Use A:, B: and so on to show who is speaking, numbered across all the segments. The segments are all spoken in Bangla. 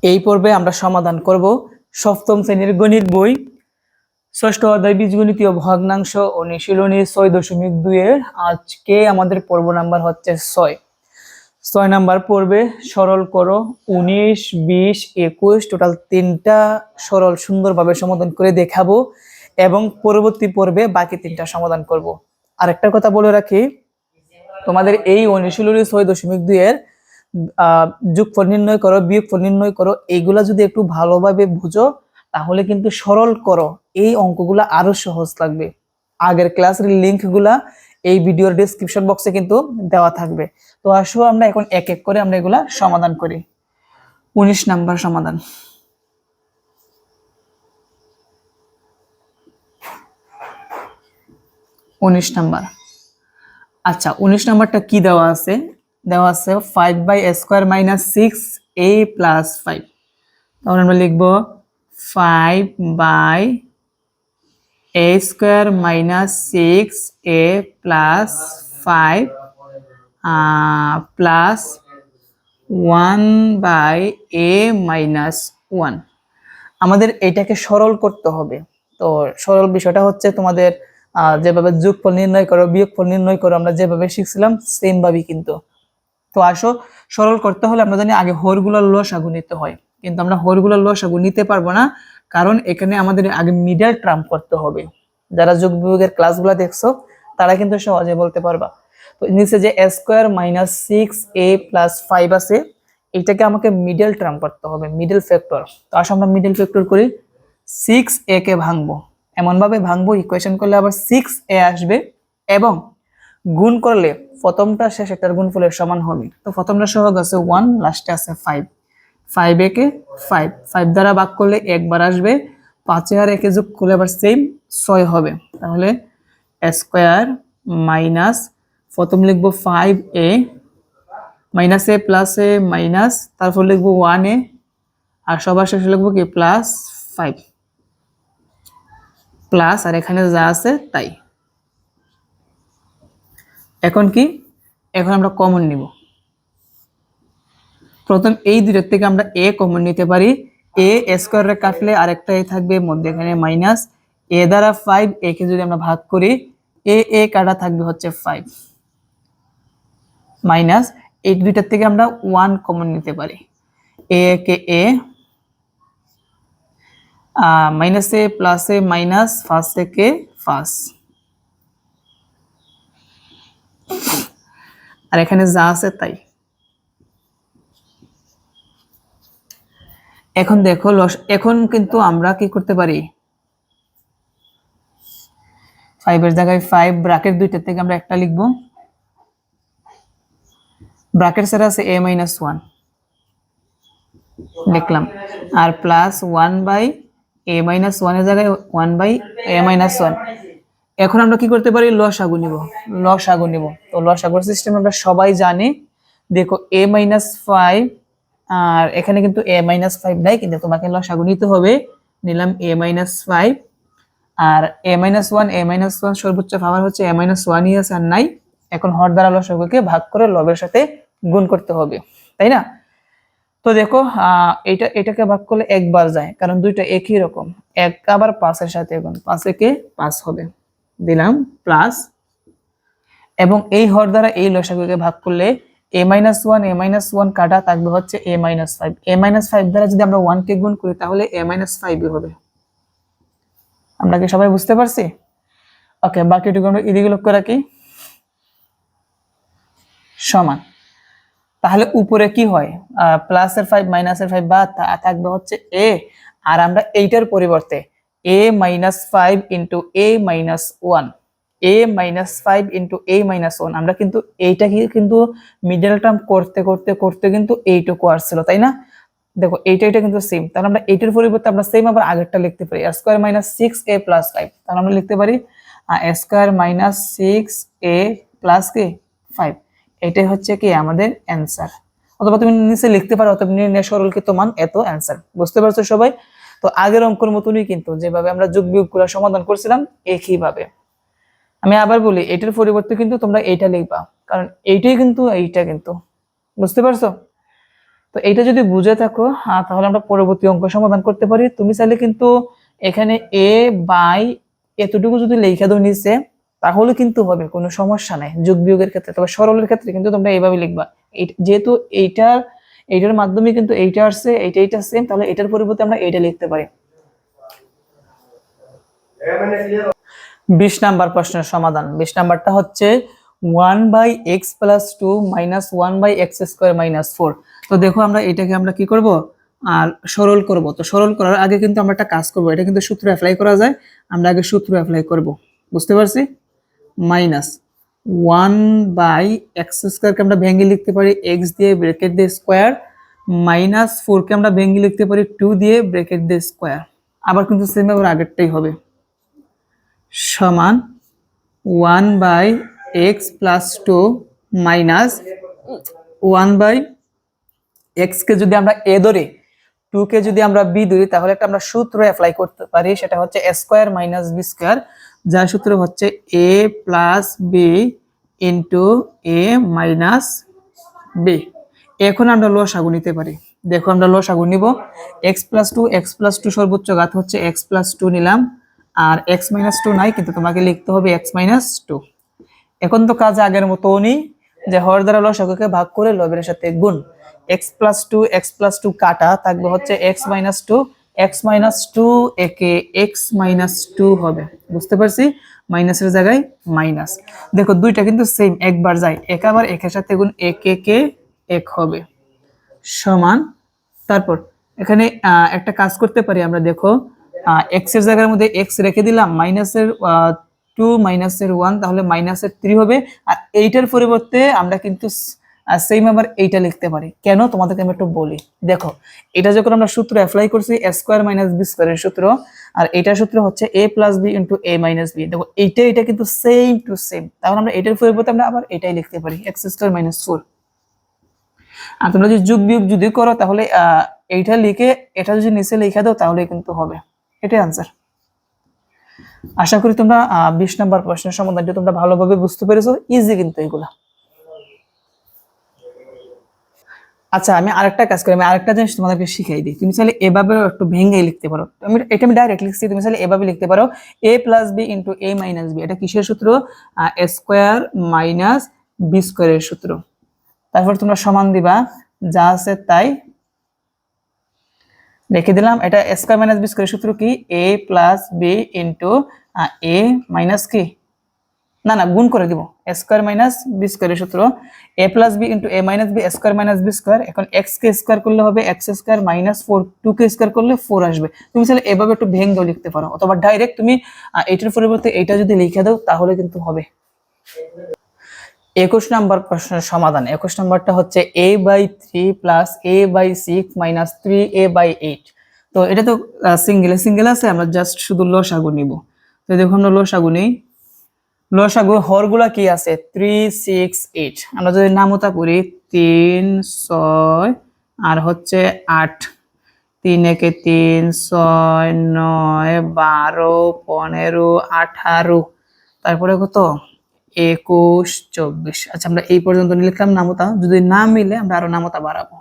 A: এই পর্বে আমরা সমাধান করব সপ্তম শ্রেণীর গণিত বই ষষ্ঠ অধ্যায় বীজগণিতীয় ভগ্নাংশ অনুশীলনী 6.2 এর আজকে আমাদের পর্ব নাম্বার হচ্ছে 6 নাম্বার পর্বে সরল করো 19, 20, 21 টোটাল 3টা সরল সুন্দরভাবে সমাধান করে দেখাবো এবং পরবর্তী পর্বে বাকি 3টা সমাধান করব। আরেকটা কথা বলে রাখি, তোমাদের এই অনুশীলনী 6.2 এর যোগফল নির্ণয় করো, বিয়োগফল নির্ণয় করো, এইগুলা যদি একটু ভালোভাবে বুঝো তাহলে কিন্তু সরল করো এই অঙ্কগুলা আরো সহজ লাগবে। আগের ক্লাসের লিংকগুলা এই ভিডিওর ডেসক্রিপশন বক্সে কিন্তু দেওয়া থাকবে। তো আসো আমরা এখন এক এক করে আমরা এগুলা সমাধান করি। 19 নাম্বার সমাধান। আচ্ছা 19 নাম্বারটা কি দেওয়া আছে? দেওয়া আছে 5/a² - 6a + 5। তাহলে আমরা লিখব 5/a² - 6a + 5 প্লাস 1/a - 1। আমাদের এটাকে সরল করতে হবে। তো সরল বিষয়টা হচ্ছে তোমাদের যেভাবে যোগফল নির্ণয় করো, বিয়োগফল নির্ণয় করো, আমরা যেভাবে শিখছিলাম সেম ভাবেই কিন্তু। তো আসো সরল করতে হলে আমরা জানি আগে হরগুলোর লসাগু নিতে হয়, কিন্তু আমরা হরগুলোর লসাগু নিতে পারবো না, কারণ এখানে আমাদের আগে মিডল টার্ম করতে হবে। যারা যোগ বিয়োগের ক্লাসগুলো দেখছো তারা কিন্তু সহজে বলতে পারবা। তো নিচে যে a² - 6a + 5 আছে, এটাকে আমাকে মিডল টার্ম করতে হবে, মিডল ফ্যাক্টর। তো আসো আমরা মিডল ফ্যাক্টর করি। 6a কে ভাঙবো, এমন ভাবে ভাঙবো ইকুয়েশন করলে আবার 6a আসবে এবং গুণ করলে প্রথমটা শেষেরটার গুণফলের সমান হবে। তো প্রথমটা সহগ আছে 1, লাস্টে আছে 5। 5a কে 5 দ্বারা ভাগ করলে একবার আসবে, 5 আর 1 যোগ করলে আবার সেম 6 হবে। তাহলে a² মাইনাস প্রথম লিখবো 5a minus a plus a minus, তারপর লিখবো 1a আর সবার শেষে লিখবো কি প্লাস 5 প্লাস, আর এখানে যা আছে তাই। এখন কি, এখন আমরা কমন নিব। প্রথম এই দুইটার থেকে আমরা a কমন নিতে পারি। a² কাটলে আরেকটা a থাকবে মধ্যে, এখানে মাইনাস a দ্বারা 5, a কে যদি আমরা ভাগ করি a কাটা থাকবে হচ্ছে 5 মাইনাস এই দুইটার থেকে আমরা 1 কমন নিতে পারি। a K a minus a plus a minus first থেকে ফার্স্ট, আর এখানে যা আছে তাই। এখন দেখো এখন কিন্তু আমরা কি করতে পারি, 5 এর জায়গায় 5 ব্র্যাকেট দুইটা থেকে আমরা একটা লিখবো, ব্র্যাকেট ছাড়া আছে a - 1 লিখলাম, আর প্লাস 1/a - 1 এর জায়গায় 1/a - 1। এখন আমরা কি করতে পারি, লসাগু নিব। তো লসাগুর সিস্টেম আমরা সবাই জানি। দেখো a - 5 আর এখানে কিন্তু a - 5 নাই, কিন্তু তোমাকে লসাগু নিতে হবে। নিলাম a - 5 আর a - 1, a - 1 সর্বোচ্চ পাওয়ার হচ্ছে a - 1 ই আছে আর নাই। এখন হর দ্বারা লসাগুকে ভাগ করে লবের সাথে গুণ করতে হবে, তাই না? তো দেখো এটাকে ভাগ করলে একবার যায়, কারণ দুইটা একই রকম। এক আবার 5 এর সাথে গুণ, 5 একে 5 হবে, দিলাম প্লাস, এবং এই হর দ্বারা এই লসাগুকে ভাগ করলে a - 1 কাটা থাকবে হচ্ছে a - 5। a - 5 দ্বারা যদি আমরা 1 কে গুণ করি তাহলে a - 5 হবে। আমরা কি সবাই বুঝতে পারছি? ওকে, বাকিটুকু আমরা এদিকে লক্ষ্য রাখি, সমান। তাহলে উপরে কি হয়, প্লাসের 5 মাইনাসের 5 বা থাকবে হচ্ছে a, আর আমরা এইটার পরিবর্তে a - 5 * a - 1, a - 5 * a - 1, আমরা কিন্তু এইটাকে কিন্তু মিডল টার্ম করতে করতে করতে কিন্তু এইটুকু আসছিল, তাই না? দেখো এইটা কিন্তু সেম, তাহলে আমরা এইটার পরিবর্তে আমরা সেম আবার আগেরটা লিখতে পারি, a² - 6a + 5। তাহলে আমরা লিখতে পারি a² - 6a + কি 5। এটাই হচ্ছে কি আমাদের অ্যান্সার। অথবা তুমি নিচে লিখতে পারো অথবা নির্ণয় সরলকৃত মান এত অ্যান্সার। বুঝতে পারছো সবাই? তো আগের অঙ্কের মতনই কিন্তু যেভাবে আমরা যোগ বিয়োগগুলো সমাধান করছিলাম একইভাবে। আমি আবার বলি, এটার পরিবর্তে কিন্তু তোমরা এইটা লিখবা, কারণ এইটাই কিন্তু এইটা কিন্তু। বুঝতে পারছো? তো এইটা যদি বুঝে থাকো তাহলে আমরা পরবর্তী অঙ্ক সমাধান করতে পারি। তুমি চাইলে কিন্তু এখানে এ বাই এতটুকু যদি লেখা দাও নিচে তাহলে কিন্তু হবে, কোনো সমস্যা নাই যোগ বিয়োগের ক্ষেত্রে। তবে সরলের ক্ষেত্রে কিন্তু তোমরা এইভাবে লিখবা, যেহেতু এইটার মাধ্যমে কিন্তু এইটা আসছে, এইটা সেম, তাহলে এটার পরিবর্তে আমরা এইটা লিখতে পারি। 20 নাম্বার প্রশ্নের সমাধান। 20 নাম্বারটা হচ্ছে 1/x+2 - 1/x² - 4। তো দেখো আমরা এটাকে আমরা কি করব, আর সরল করব। তো সরল করার আগে কিন্তু আমরা একটা কাজ করব, এটা কিন্তু সূত্র অ্যাপ্লাই করা যায়, আমরা আগে সূত্র অ্যাপ্লাই করব, বুঝতে পারছি। -1/x² কে আমরা ভেঙে লিখতে পারি x দিয়ে ব্র্যাকেট দিয়ে স্কয়ার, -4 কে আমরা ভেঙে লিখতে পারি 2 দিয়ে ব্র্যাকেট দিয়ে স্কয়ার। আবার কিন্তু সেম আবার আগেরটাই হবে, সমান 1/x+2 - 1/x কে যদি আমরা a ধরি, 2 কে যদি আমরা b ধরি, তাহলে একটা আমরা সূত্র অ্যাপ্লাই করতে পারি, সেটা হচ্ছে a² - b², যার সূত্র হচ্ছে a + b * a - b। এখন আমরা লসাগু নিতে পারি। দেখো আমরা লসাগু নিব, x+2 সর্বোচ্চ ঘাত হচ্ছে x+2 নিলাম, আর x-2 নাই, কিন্তু তোমাকে লিখতে হবে x-2। এখন তো কাজ আগের মতোই, যে হর দ্বারা লসাগুকে ভাগ করে লবের সাথে গুণ, x+2 কাটা থাকবে হচ্ছে x-2, x-2 একে x-2 হবে, বুঝতে পারছি, মাইনাসের জায়গায় মাইনাস। দেখো দুইটা কিন্তু সেম, একবার যায় এক, আবার একের সাথে গুণ, এক একে এক হবে, সমান। তারপর এখানে একটা কাজ করতে পারি আমরা, দেখো এক্স এর জায়গার মধ্যে এক্স রেখে দিলাম, -2 -1, তাহলে -3 হবে। আর এইটার পরিবর্তে আমরা কিন্তু সেম আবার এইটা লিখতে পারি। কেন তোমাদেরকে আমি একটু বলি, দেখো এটা যখন আমরা সূত্র অ্যাপ্লাই করছি a² - b² এর সূত্র, আর এটার সূত্র হচ্ছে a + b * a - b। দেখো এটা কিন্তু সেম টু সেম, তাহলে আমরা এটার পরিবর্তে আমরা আবার এটাই লিখতে পারি, x² - 4। আর তোমরা যদি যোগ বিয়োগ যদি করো, তাহলে এইটা লিখে এটা যদি নিচে লিখে দাও তাহলে কিন্তু হবে, এটাই আনসার। আশা করি তোমরা 20 নাম্বার প্রশ্নের সমাধানটা তোমরা ভালোভাবে বুঝতে পেরেছো, ইজি কিন্তু এগুলা। আচ্ছা আমি আরেকটা কাজ করি, আমি আরেকটা জিনিস তোমাদেরকে শিখাই দিই। তুমি চাইলে এভাবে একটু ভেঙে লিখতে পারো, আমি ডাইরেক্ট লিখছি, তুমি চাইলে এভাবে লিখতে পারো a + b * a - b। এটা কিসের সূত্র? a² - b² এর সূত্র। তারপর তোমরা সমান দিবা, যা আছে তাই রেখে দিলাম। এটা a² - b² এর সূত্র কি? a + b * a - কি, না গুণ করে দিব, a² - b² এর সূত্র a + b * a - b, a² - b²। এখন x কে স্কয়ার করলে হবে x² - 4, 2 কে স্কয়ার করলে 4 আসবে। তুমি চাইলে এভাবে একটু ভেঙেও লিখতে পারো, অথবা ডাইরেক্ট তুমি এইটার পরিবর্তে এইটা যদি লিখে দাও তাহলে কিন্তু হবে। 21 নাম্বার প্রশ্নের সমাধান। 21 নাম্বারটা হচ্ছে a/3 + a/6 - 3a/8। তো এটা তো সিঙ্গেল আছে, আমরা জাস্ট শুধু লসাগু নিব। তো দেখো আমরা লসাগু নেই, লসাগু হরগুলা কি আছে 3, 6, 8। আমরা যদি নামতা করি 3, 6 আর হচ্ছে 8, 3 একে 3, 6, 9, 12, 15, 18, তারপরে কত 21, 24। আচ্ছা আমরা এই পর্যন্ত লিখলাম নামতা, যদি না মিলে আমরা আরো নামতা বাড়াবো।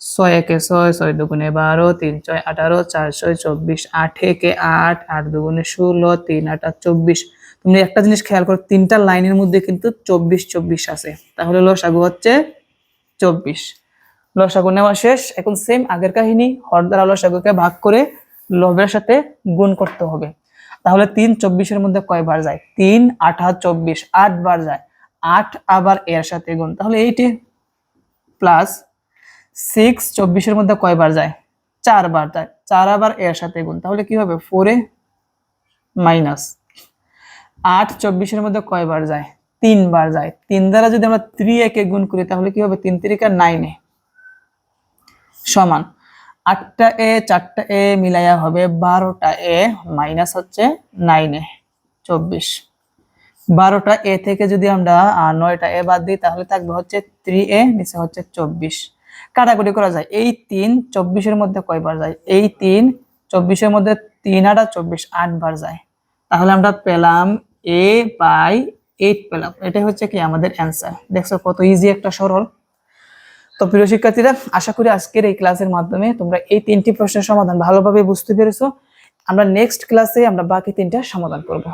A: 6 একে 6, 6 দুগুণে 12, 3 6 18, 4 6 24, 8 একে 8, 8 দুগুণে 16, 3 8 24। তুমি একটা জিনিস খেয়াল করো, তিনটা লাইনের মধ্যে কিন্তু 24 24 আছে, তাহলে লসাগু হচ্ছে 24। লসাগু নেওয়া শেষ। এখন সেম আগের কাহিনী, হর দ্বারা লসাগুকে ভাগ করে লবের সাথে গুণ করতে হবে। তাহলে 3 24 এর মধ্যে কয়বার যায়? 3 8 24, 8 বার যায়। 8 আবার এর সাথে গুণ, তাহলে 8 প্লাস 6 24 এর মধ্যে কয়বার যায়? 4 বার যায়। 4 আবার এর সাথে গুণ, তাহলে কি হবে 4 মাইনাস 8 24 এর মধ্যে কয়বার যায়? 3 বার যায়। 3 দ্বারা যদি আমরা 3 একে গুণ করি তাহলে কি হবে? 3 3 9 সমান 8টা এ 4টা এ মিলাইয়া হবে 12টা এ মাইনাস হচ্ছে 9 24। 12টা এ থেকে যদি আমরা 9টা এ বাদ দিই তাহলে থাকবে হচ্ছে 3a, নিচে হচ্ছে 24। কাটাকুটি করা যায়, এই 3 24 এর মধ্যে কয়বার যায়? এই 3 24 এর মধ্যে 3 8 24, 8 বার যায়। তাহলে আমরা পেলাম a/8 পেলাম। এটাই হচ্ছে কি আমাদের অ্যান্সার। দেখছো কত ইজি একটা সরল। তো প্রিয় শিক্ষার্থীরা, আশা করি আজকের এই ক্লাসের মাধ্যমে তোমরা এই 3টি প্রশ্নের সমাধান ভালোভাবে বুঝতে পেরেছো। আমরা নেক্সট ক্লাসে আমরা বাকি 3টা সমাধান করব।